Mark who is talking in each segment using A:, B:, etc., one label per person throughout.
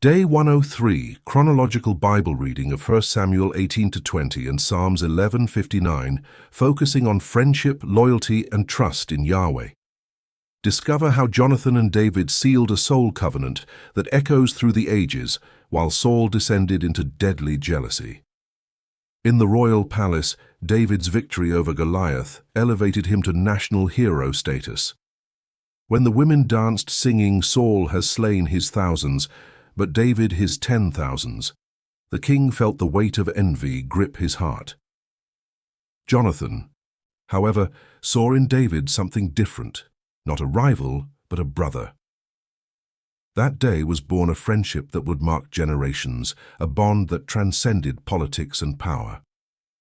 A: Day 103, Chronological Bible reading of 1 Samuel 18-20 and Psalms 11:59, focusing on friendship, loyalty, and trust in Yahweh. Discover how Jonathan and David sealed a soul covenant that echoes through the ages, while Saul descended into deadly jealousy. In the royal palace, David's victory over Goliath elevated him to national hero status. When the women danced singing, "Saul has slain his thousands, but David his 10,000s," the king felt the weight of envy grip his heart. Jonathan, however, saw in David something different, not a rival, but a brother. That day was born a friendship that would mark generations, a bond that transcended politics and power.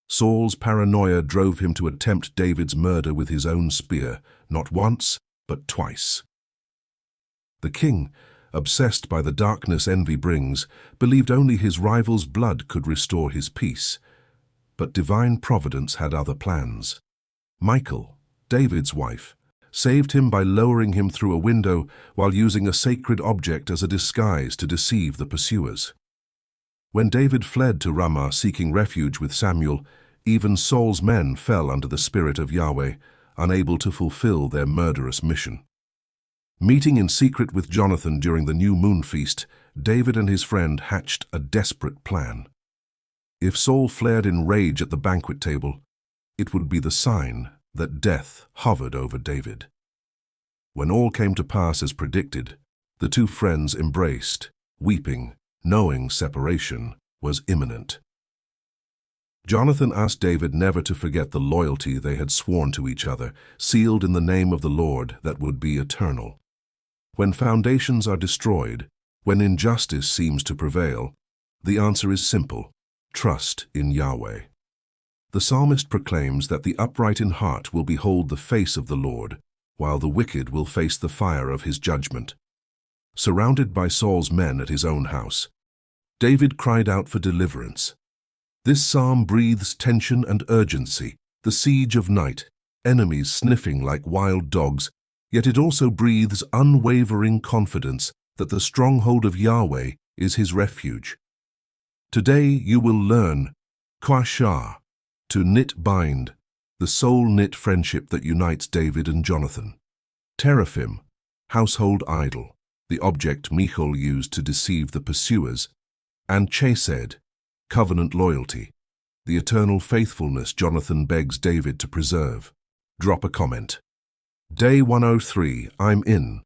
A: Saul's paranoia drove him to attempt David's murder with his own spear, not once, but twice. The king, obsessed by the darkness envy brings, believed only his rival's blood could restore his peace. But divine providence had other plans. Michal, David's wife, saved him by lowering him through a window while using a sacred object as a disguise to deceive the pursuers. When David fled to Ramah seeking refuge with Samuel, even Saul's men fell under the Spirit of Yahweh, unable to fulfill their murderous mission. Meeting in secret with Jonathan during the new moon feast, David and his friend hatched a desperate plan. If Saul flared in rage at the banquet table, it would be the sign that death hovered over David. When all came to pass as predicted, the two friends embraced, weeping, knowing separation was imminent. Jonathan asked David never to forget the loyalty they had sworn to each other, sealed in the name of the Lord that would be eternal. When foundations are destroyed, when injustice seems to prevail, the answer is simple: trust in Yahweh. The psalmist proclaims that the upright in heart will behold the face of the Lord, while the wicked will face the fire of his judgment. Surrounded by Saul's men at his own house, David cried out for deliverance. This psalm breathes tension and urgency, the siege of night, enemies sniffing like wild dogs, yet it also breathes unwavering confidence that the stronghold of Yahweh is his refuge. Today you will learn Qashar, to knit-bind, the soul-knit friendship that unites David and Jonathan. Teraphim, household idol, the object Michal used to deceive the pursuers. And Chesed, covenant loyalty, the eternal faithfulness Jonathan begs David to preserve. Drop a comment. Day 103, I'm in.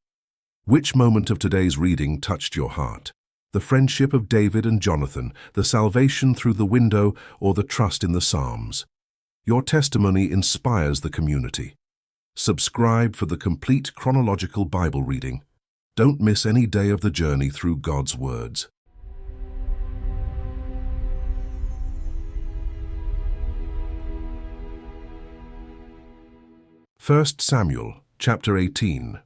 A: Which moment of today's reading touched your heart? The friendship of David and Jonathan, the salvation through the window, or the trust in the Psalms? Your testimony inspires the community. Subscribe for the complete chronological Bible reading. Don't miss any day of the journey through God's words. 1 Samuel, chapter 18.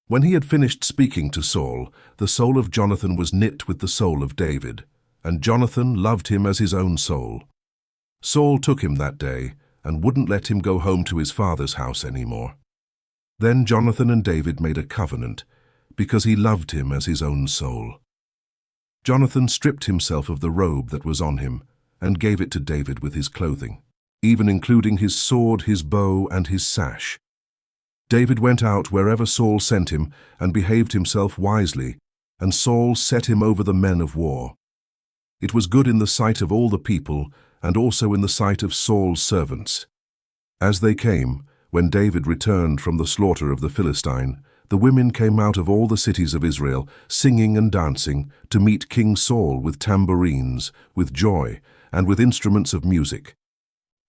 A: When he had finished speaking to Saul, the soul of Jonathan was knit with the soul of David, and Jonathan loved him as his own soul. Saul took him that day and wouldn't let him go home to his father's house anymore. Then Jonathan and David made a covenant, because he loved him as his own soul. Jonathan stripped himself of the robe that was on him and gave it to David with his clothing, even including his sword, his bow, and his sash. David went out wherever Saul sent him and behaved himself wisely, and Saul set him over the men of war. It was good in the sight of all the people, and also in the sight of Saul's servants. As they came, when David returned from the slaughter of the Philistine, the women came out of all the cities of Israel, singing and dancing, to meet King Saul with tambourines, with joy, and with instruments of music.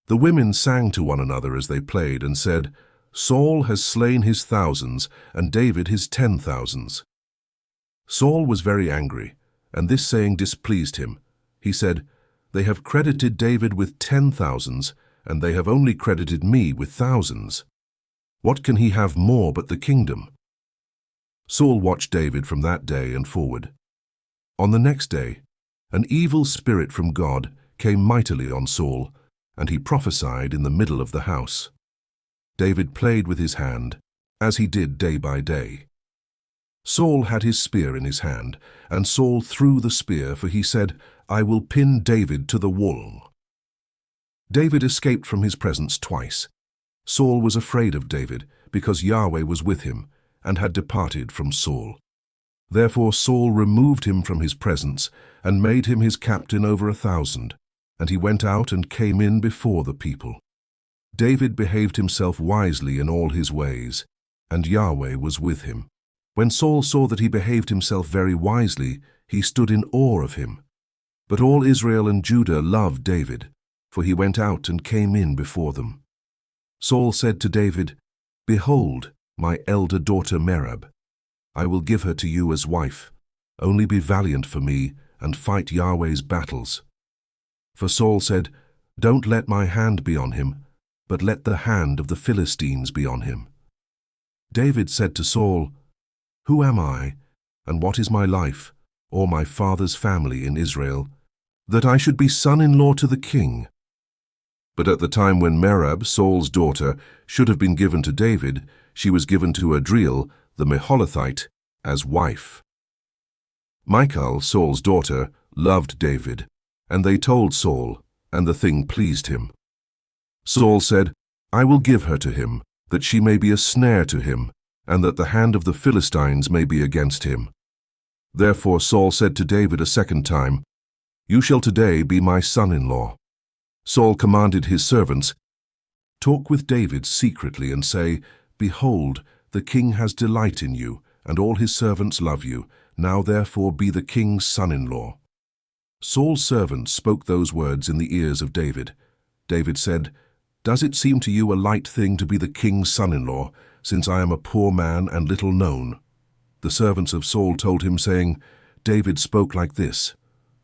A: The women sang to one another as they played and said, "Saul has slain his thousands, and David his 10,000s." Saul was very angry, and this saying displeased him. He said, "They have credited David with 10,000s, and they have only credited me with thousands. What can he have more but the kingdom?" Saul watched David from that day and forward. On the next day, an evil spirit from God came mightily on Saul, and he prophesied in the middle of the house. David played with his hand, as he did day by day. Saul had his spear in his hand, and Saul threw the spear, for he said, "I will pin David to the wall." David escaped from his presence twice. Saul was afraid of David, because Yahweh was with him, and had departed from Saul. Therefore Saul removed him from his presence, and made him his captain over 1,000, and he went out and came in before the people. David behaved himself wisely in all his ways, and Yahweh was with him. When Saul saw that he behaved himself very wisely, he stood in awe of him. But all Israel and Judah loved David, for he went out and came in before them. Saul said to David, "Behold, my elder daughter Merab. I will give her to you as wife. Only be valiant for me, and fight Yahweh's battles." For Saul said, "Don't let my hand be on him, but let the hand of the Philistines be on him." David said to Saul, "Who am I, and what is my life, or my father's family in Israel, that I should be son-in-law to the king?" But at the time when Merab, Saul's daughter, should have been given to David, she was given to Adriel, the Meholathite, as wife. Michal, Saul's daughter, loved David, and they told Saul, and the thing pleased him. Saul said, "I will give her to him, that she may be a snare to him, and that the hand of the Philistines may be against him." Therefore Saul said to David a second time, "You shall today be my son-in-law." Saul commanded his servants, "Talk with David secretly and say, 'Behold, the king has delight in you, and all his servants love you. Now therefore be the king's son-in-law.'" Saul's servants spoke those words in the ears of David. David said, "Does it seem to you a light thing to be the king's son-in-law, since I am a poor man and little known?" The servants of Saul told him, saying, "David spoke like this."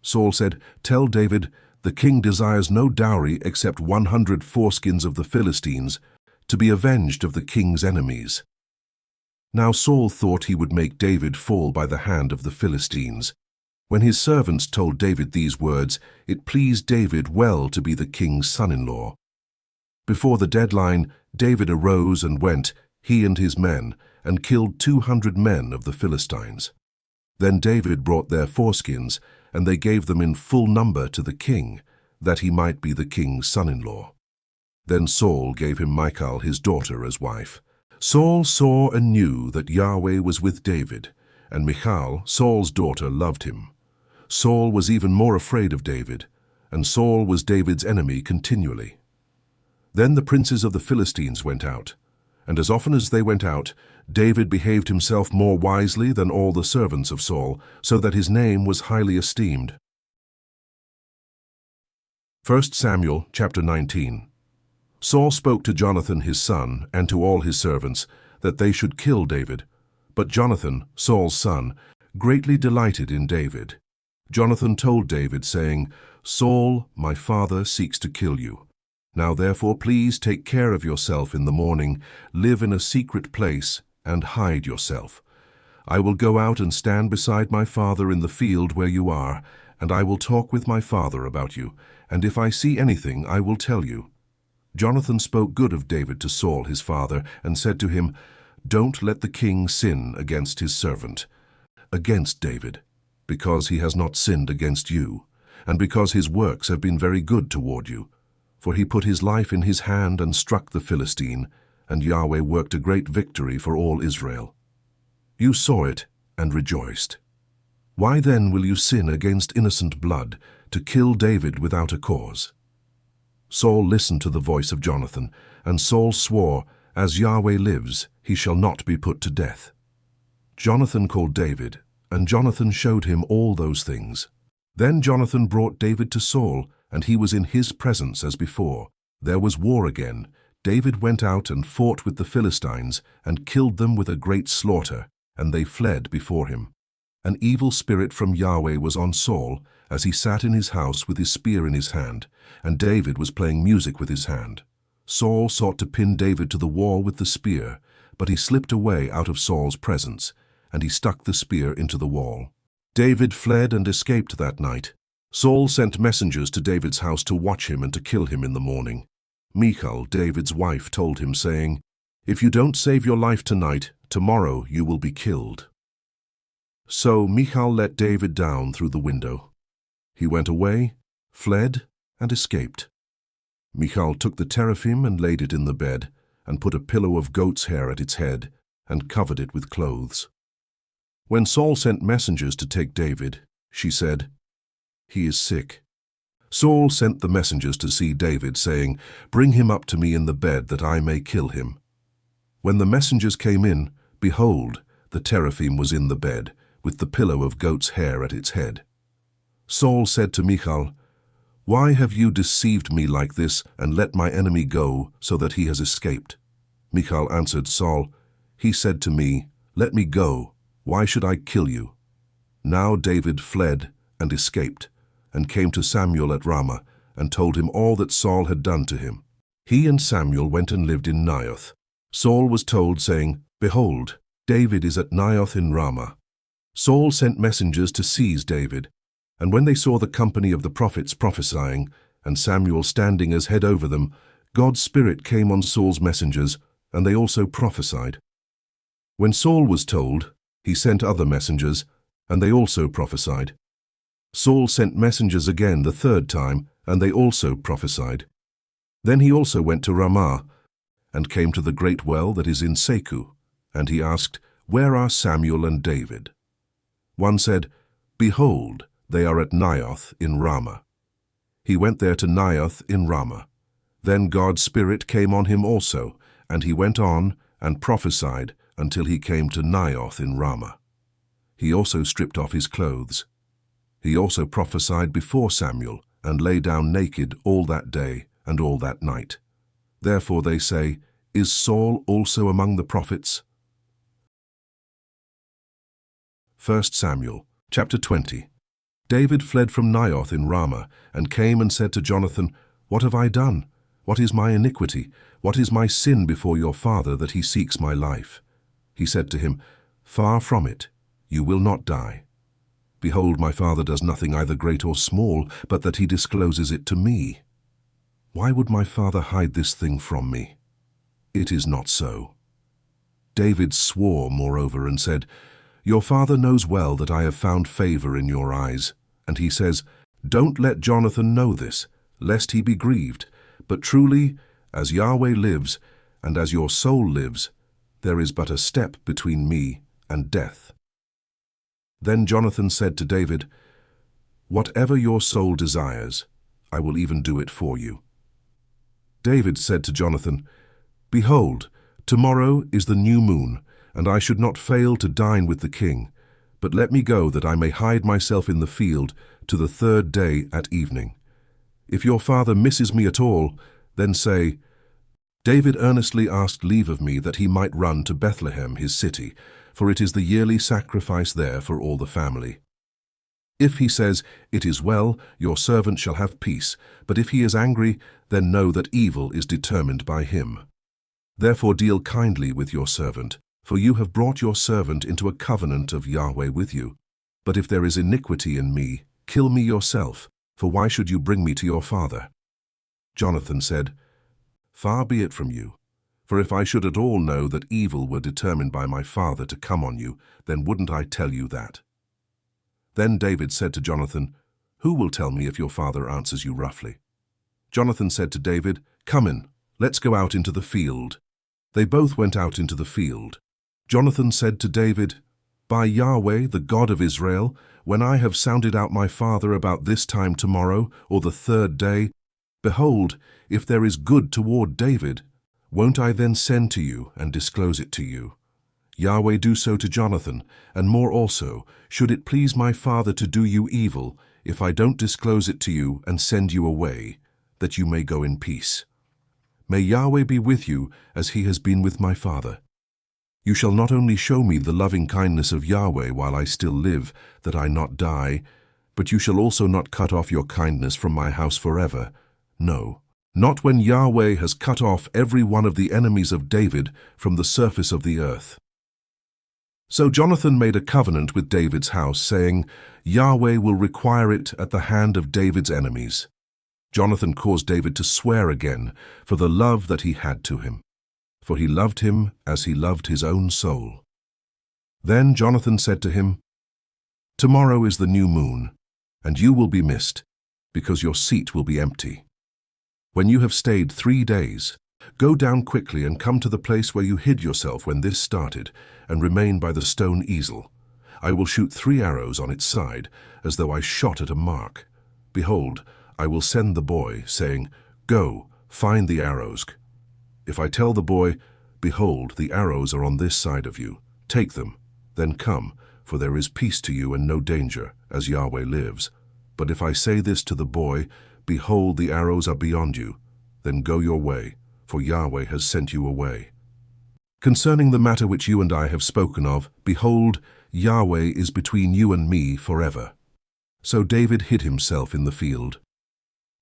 A: Saul said, "Tell David, the king desires no dowry except 100 foreskins of the Philistines, to be avenged of the king's enemies." Now Saul thought he would make David fall by the hand of the Philistines. When his servants told David these words, it pleased David well to be the king's son-in-law. Before the deadline, David arose and went, he and his men, and killed 200 men of the Philistines. Then David brought their foreskins, and they gave them in full number to the king, that he might be the king's son-in-law. Then Saul gave him Michal his daughter as wife. Saul saw and knew that Yahweh was with David, and Michal, Saul's daughter, loved him. Saul was even more afraid of David, and Saul was David's enemy continually. Then the princes of the Philistines went out, and as often as they went out, David behaved himself more wisely than all the servants of Saul, so that his name was highly esteemed. 1 Samuel chapter 19. Saul spoke to Jonathan his son and to all his servants that they should kill David. But Jonathan, Saul's son, greatly delighted in David. Jonathan told David, saying, "Saul, my father, seeks to kill you. Now therefore please take care of yourself in the morning, live in a secret place, and hide yourself. I will go out and stand beside my father in the field where you are, and I will talk with my father about you, and if I see anything I will tell you." Jonathan spoke good of David to Saul his father, and said to him, "Don't let the king sin against his servant, against David, because he has not sinned against you, and because his works have been very good toward you. For he put his life in his hand and struck the Philistine, and Yahweh worked a great victory for all Israel. You saw it and rejoiced. Why then will you sin against innocent blood, to kill David without a cause?" Saul listened to the voice of Jonathan, and Saul swore, "As Yahweh lives, he shall not be put to death." Jonathan called David, and Jonathan showed him all those things. Then Jonathan brought David to Saul, and he was in his presence as before. There was war again. David went out and fought with the Philistines, and killed them with a great slaughter, and they fled before him. An evil spirit from Yahweh was on Saul, as he sat in his house with his spear in his hand, and David was playing music with his hand. Saul sought to pin David to the wall with the spear, but he slipped away out of Saul's presence, and he stuck the spear into the wall. David fled and escaped that night. Saul sent messengers to David's house to watch him and to kill him in the morning. Michal, David's wife, told him, saying, "If you don't save your life tonight, tomorrow you will be killed." So Michal let David down through the window. He went away, fled, and escaped. Michal took the teraphim and laid it in the bed, and put a pillow of goat's hair at its head, and covered it with clothes. When Saul sent messengers to take David, she said, "He is sick." Saul sent the messengers to see David, saying, "Bring him up to me in the bed, that I may kill him." When the messengers came in, behold, the teraphim was in the bed, with the pillow of goat's hair at its head. Saul said to Michal, "Why have you deceived me like this, and let my enemy go, so that he has escaped?" Michal answered Saul, "He said to me, 'Let me go. Why should I kill you?'" Now David fled and escaped, and came to Samuel at Ramah, and told him all that Saul had done to him. He and Samuel went and lived in Naioth. Saul was told, saying, "Behold, David is at Naioth in Ramah." Saul sent messengers to seize David, and when they saw the company of the prophets prophesying, and Samuel standing as head over them, God's Spirit came on Saul's messengers, and they also prophesied. When Saul was told, he sent other messengers, and they also prophesied. Saul sent messengers again the third time, and they also prophesied. Then he also went to Ramah, and came to the great well that is in Seku, and he asked, "Where are Samuel and David?" One said, "Behold, they are at Naioth in Ramah." He went there to Naioth in Ramah. Then God's Spirit came on him also, and he went on and prophesied until he came to Naioth in Ramah. He also stripped off his clothes. He also prophesied before Samuel, and lay down naked all that day and all that night. Therefore they say, "Is Saul also among the prophets?" 1 Samuel, chapter 20. David fled from Naioth in Ramah, and came and said to Jonathan, "What have I done? What is my iniquity? What is my sin before your father, that he seeks my life?" He said to him, "Far from it, you will not die. Behold, my father does nothing either great or small, but that he discloses it to me. Why would my father hide this thing from me? It is not so." David swore, moreover, and said, "Your father knows well that I have found favor in your eyes." And he says, "Don't let Jonathan know this, lest he be grieved. But truly, as Yahweh lives, and as your soul lives, there is but a step between me and death." Then Jonathan said to David, "Whatever your soul desires, I will even do it for you." David said to Jonathan, "Behold, tomorrow is the new moon, and I should not fail to dine with the king. But let me go, that I may hide myself in the field to the third day at evening. If your father misses me at all, then say, 'David earnestly asked leave of me that he might run to Bethlehem, his city, for it is the yearly sacrifice there for all the family.' If he says, 'It is well, your servant shall have peace,' but if he is angry, then know that evil is determined by him. Therefore deal kindly with your servant, for you have brought your servant into a covenant of Yahweh with you. But if there is iniquity in me, kill me yourself, for why should you bring me to your father?" Jonathan said, "Far be it from you, for if I should at all know that evil were determined by my father to come on you, then wouldn't I tell you that?" Then David said to Jonathan, "Who will tell me if your father answers you roughly?" Jonathan said to David, "Come in, let's go out into the field." They both went out into the field. Jonathan said to David, "By Yahweh, the God of Israel, when I have sounded out my father about this time tomorrow, or the third day, behold, if there is good toward David, won't I then send to you and disclose it to you? Yahweh do so to Jonathan, and more also, should it please my father to do you evil, if I don't disclose it to you and send you away, that you may go in peace. May Yahweh be with you as he has been with my father. You shall not only show me the loving kindness of Yahweh while I still live, that I not die, but you shall also not cut off your kindness from my house forever. No, not when Yahweh has cut off every one of the enemies of David from the surface of the earth." So Jonathan made a covenant with David's house, saying, "Yahweh will require it at the hand of David's enemies." Jonathan caused David to swear again for the love that he had to him, for he loved him as he loved his own soul. Then Jonathan said to him, Tomorrow is the new moon, and you will be missed, because your seat will be empty. When you have stayed 3 days, go down quickly and come to the place where you hid yourself when this started, and remain by the stone easel. I will shoot 3 arrows on its side, as though I shot at a mark. Behold, I will send the boy, saying, Go, find the arrows. If I tell the boy, Behold, the arrows are on this side of you, take them, then come, for there is peace to you and no danger, as Yahweh lives. But if I say this to the boy, Behold, the arrows are beyond you, then go your way, for Yahweh has sent you away. Concerning the matter which you and I have spoken of, behold, Yahweh is between you and me forever. So David hid himself in the field.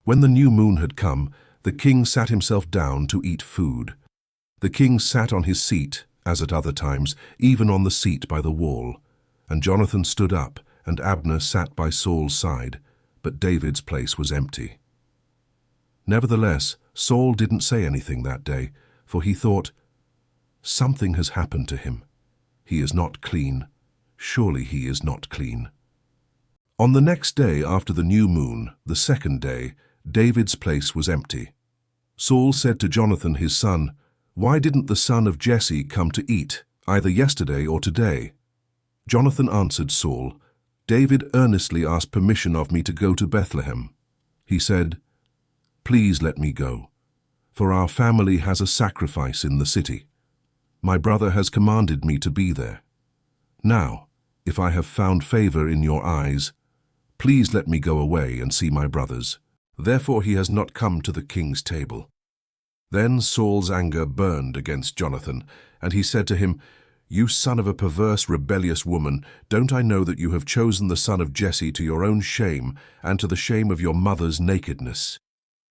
A: When the new moon had come, the king sat himself down to eat food. The king sat on his seat, as at other times, even on the seat by the wall. And Jonathan stood up, and Abner sat by Saul's side, but David's place was empty. Nevertheless, Saul didn't say anything that day, for he thought, Something has happened to him. He is not clean. Surely he is not clean. On the next day after the new moon, the 2nd day, David's place was empty. Saul said to Jonathan his son, Why didn't the son of Jesse come to eat, either yesterday or today? Jonathan answered Saul, David earnestly asked permission of me to go to Bethlehem. He said, Please let me go, for our family has a sacrifice in the city. My brother has commanded me to be there. Now, if I have found favor in your eyes, please let me go away and see my brothers. Therefore he has not come to the king's table. Then Saul's anger burned against Jonathan, and he said to him, You son of a perverse, rebellious woman, don't I know that you have chosen the son of Jesse to your own shame and to the shame of your mother's nakedness?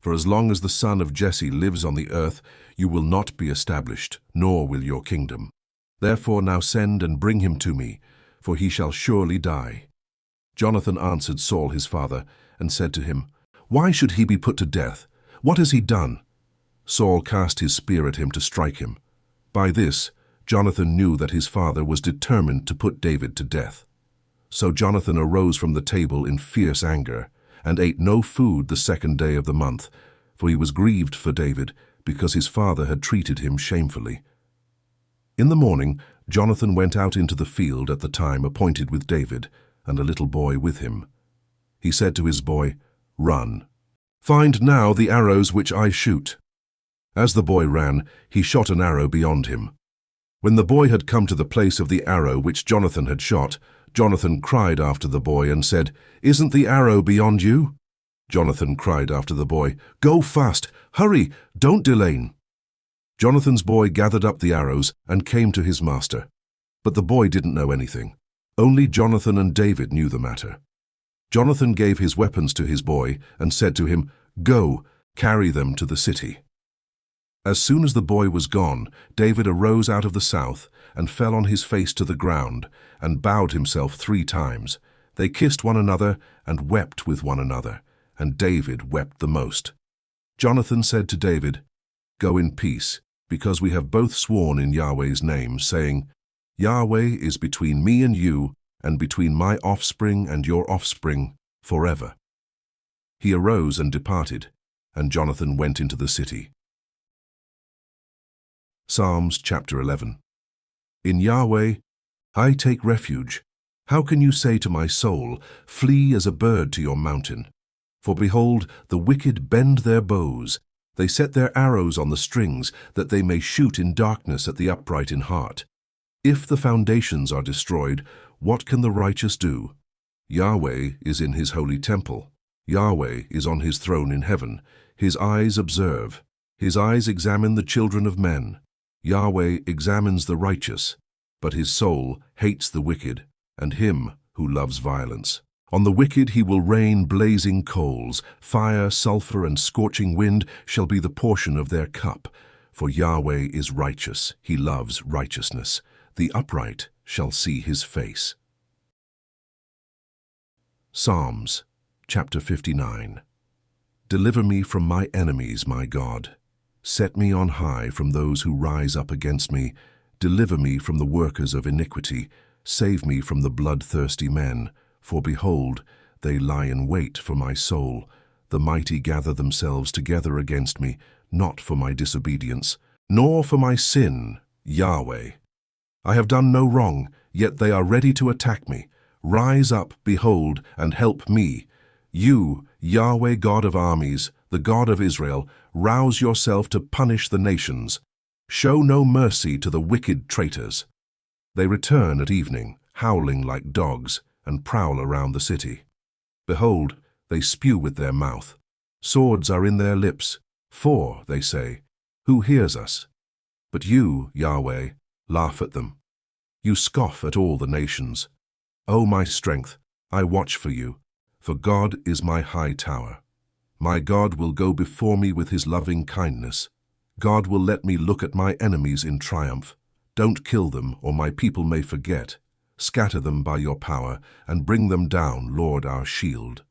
A: For as long as the son of Jesse lives on the earth, you will not be established, nor will your kingdom. Therefore now send and bring him to me, for he shall surely die. Jonathan answered Saul his father, and said to him, Why should he be put to death? What has he done? Saul cast his spear at him to strike him. By this, Jonathan knew that his father was determined to put David to death. So Jonathan arose from the table in fierce anger, and ate no food the 2nd day of the month, for he was grieved for David, because his father had treated him shamefully. In the morning, Jonathan went out into the field at the time appointed with David, and a little boy with him. He said to his boy, Run. Find now the arrows which I shoot. As the boy ran, he shot an arrow beyond him. When the boy had come to the place of the arrow which Jonathan had shot, Jonathan cried after the boy and said, Isn't the arrow beyond you? Jonathan cried after the boy, Go fast, hurry, don't delay. Jonathan's boy gathered up the arrows and came to his master. But the boy didn't know anything. Only Jonathan and David knew the matter. Jonathan gave his weapons to his boy and said to him, Go, carry them to the city. As soon as the boy was gone, David arose out of the south and fell on his face to the ground and bowed himself 3 times. They kissed one another and wept with one another, and David wept the most. Jonathan said to David, Go in peace, because we have both sworn in Yahweh's name, saying, Yahweh is between me and you, and between my offspring and your offspring, forever. He arose and departed, and Jonathan went into the city. Psalms chapter 11. In Yahweh I take refuge. How can you say to my soul, Flee as a bird to your mountain? For behold, the wicked bend their bows. They set their arrows on the strings, that they may shoot in darkness at the upright in heart. If the foundations are destroyed, what can the righteous do? Yahweh is in his holy temple. Yahweh is on his throne in heaven. His eyes observe. His eyes examine the children of men. Yahweh examines the righteous, but his soul hates the wicked, and him who loves violence. On the wicked he will rain blazing coals. Fire, sulfur, and scorching wind shall be the portion of their cup. For Yahweh is righteous, he loves righteousness. The upright shall see his face. Psalms, chapter 59. Deliver me from my enemies, my God. Set me on high from those who rise up against me. Deliver me from the workers of iniquity. Save me from the bloodthirsty men, For behold, they lie in wait for my soul. The mighty gather themselves together against me, not for my disobedience, nor for my sin, Yahweh. I have done no wrong, yet they are ready to attack me. Rise up, behold, and help me. You, Yahweh God of armies, the God of Israel, rouse yourself to punish the nations. Show no mercy to the wicked traitors. They return at evening, howling like dogs, and prowl around the city. Behold, they spew with their mouth. Swords are in their lips. For, they say, who hears us? But you, Yahweh, laugh at them. You scoff at all the nations. O my strength, I watch for you, for God is my high tower. My God will go before me with his loving kindness. God will let me look at my enemies in triumph. Don't kill them, or my people may forget. Scatter them by your power, and bring them down, Lord our shield.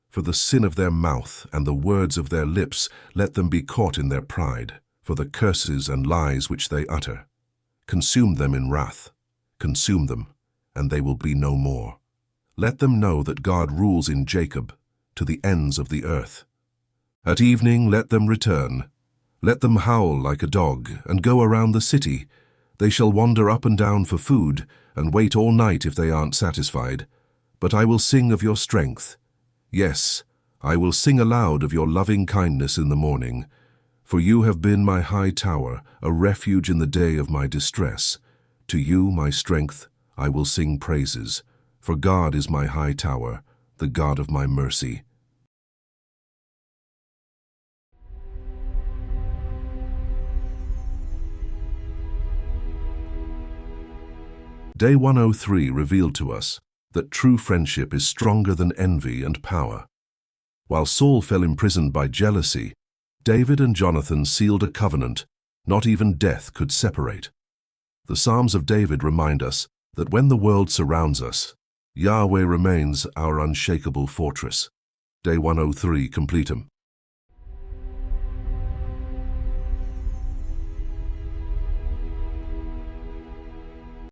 A: For the sin of their mouth and the words of their lips, let them be caught in their pride, for the curses and lies which they utter. Consume them in wrath. Consume them, and they will be no more. Let them know that God rules in Jacob, to the ends of the earth. At evening let them return. Let them howl like a dog, and go around the city. They shall wander up and down for food, and wait all night if they aren't satisfied. But I will sing of your strength. Yes, I will sing aloud of your loving kindness in the morning. For you have been my high tower, a refuge in the day of my distress. To you, my strength, I will sing praises. For God is my high tower, the God of my mercy. Day 103 revealed to us that true friendship is stronger than envy and power. While Saul fell imprisoned by jealousy, David and Jonathan sealed a covenant not even death could separate. The Psalms of David remind us that when the world surrounds us, Yahweh remains our unshakable fortress. Day 103 completum.